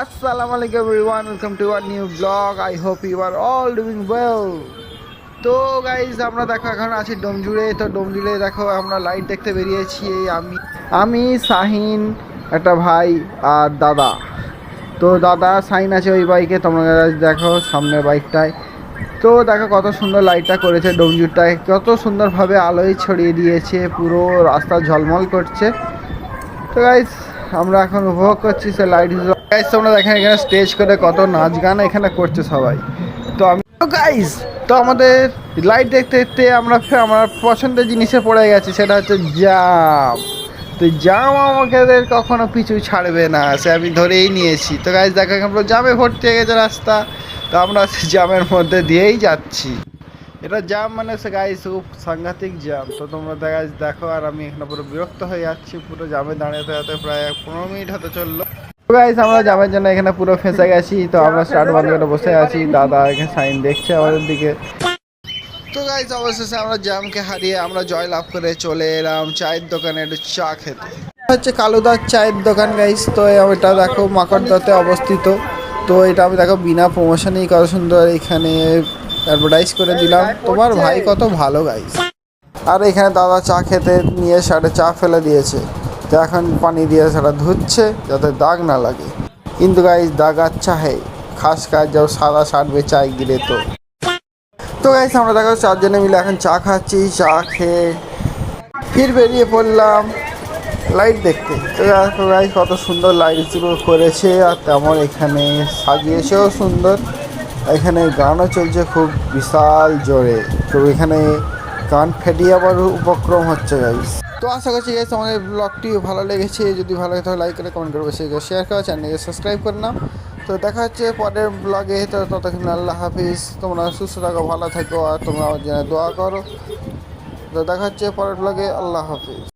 Assalamu alaikum everyone, welcome to our new vlog. I hope you are all doing well. তো guys আমরা দেখো এখন আছি ডোমজুড়ে। তো ডোমজুড়ে দেখো আমরা লাইট দেখতে বেরিয়েছি। আমি শাহিন, একটা ভাই আর দাদা। তো দাদা শাহিন আছে ওই বাইকে, তোমরা দেখো সামনের বাইকটায়। তো দেখো কত সুন্দর লাইটটা করেছে ডোমজুরটায়, কত সুন্দরভাবে আলোয় ছড়িয়ে দিয়েছে, পুরো রাস্তা ঝলমল করছে। তো গাইজ আমরা এখন উপভোগ করছি সে লাইট। গাইজ তোমরা দেখেন এখানে স্টেজ করে কত নাচ গান এখানে করছে সবাই। তো আমি গাইজ তো আমাদের লাইট দেখতে দেখতে আমার পছন্দের জিনিসে পড়ে গেছে, সেটা হচ্ছে জাম। তো জাম আমাদের কখনো পিছু ছাড়বে না, সে আমি ধরেই নিয়েছি। তো গাইজ দেখো এখন পুরো জামে ভর্তি হয়ে গেছে রাস্তা। তো আমরা জামের মধ্যে দিয়েই যাচ্ছি। এটা জাম মানে সে গাইজ খুব সাংঘাতিক জাম। তো তোমরা গাইজ দেখো, আর আমি এখানে পুরো বিরক্ত হয়ে যাচ্ছি, পুরো জামে দাঁড়াতে দাঁড়াতে প্রায় 15 মিনিট হতে চললো। তো গাইজ আমরা জামের জন্য এখানে পুরো ফেঁসে গেছি। তো আমরা স্টার্ট বন্ধ করে বসে আছি, দাদা এখানে সাইন দেখছে আমাদের দিকে। তো গাইজ অবশেষে আমরা জামকে হারিয়ে আমরা জয়লাভ করে চলে এলাম চায়ের দোকানে একটু চা খেতে। হচ্ছে কালুদার চায়ের দোকান গাইজ। তো ওইটা দেখো মাকড়দাতে অবস্থিত। তো এটা আমি দেখো বিনা প্রমোশনেই কত সুন্দর এখানে অ্যাডভার্টাইজ করে দিলাম। তোমার ভাই কত ভালো গাইজ। আর এখানে দাদা চা খেতে নিয়ে সাড়ে চা ফেলে দিয়েছে। তো এখন পানি দিয়ে সেটা ধুচ্ছে যাতে দাগ না লাগে। কিন্তু গাইজ দাগ আচ্ছা হে, খাস কাজ যাও সাদা সারবে চায় গিলে। তো গাইজ আমরা দেখো চারজনে মিলে এখন চা খাচ্ছি। চা খেয়ে ফির বেরিয়ে পড়লাম লাইট দেখতে। তো দেখো গাইজ কত সুন্দর লাইটগুলো করেছে, আর তেমন এখানে সাজিয়েছেও সুন্দর। এখানে গানও চলছে খুব বিশাল জোরে। তো এখানে গান ফেটিয়ে আবার উপক্রম হচ্ছে গাইজ। তো আশা করছি গাইজ আমাদের ব্লগটি ভালো লেগেছে। যদি ভালো লাগে তাহলে লাইক করে কমেন্ট করে বেশি শেয়ার করা, চ্যানেলকে সাবস্ক্রাইব করে নাও। তো দেখা হচ্ছে পরের ব্লগে। তো ততক্ষণ আল্লাহ হাফিজ। তোমরা সুস্থ থাকো, ভালো থাকো, আর তোমরা আমার জন্য দোয়া করো। তো দেখা হচ্ছে পরের ব্লগে। আল্লাহ হাফিজ।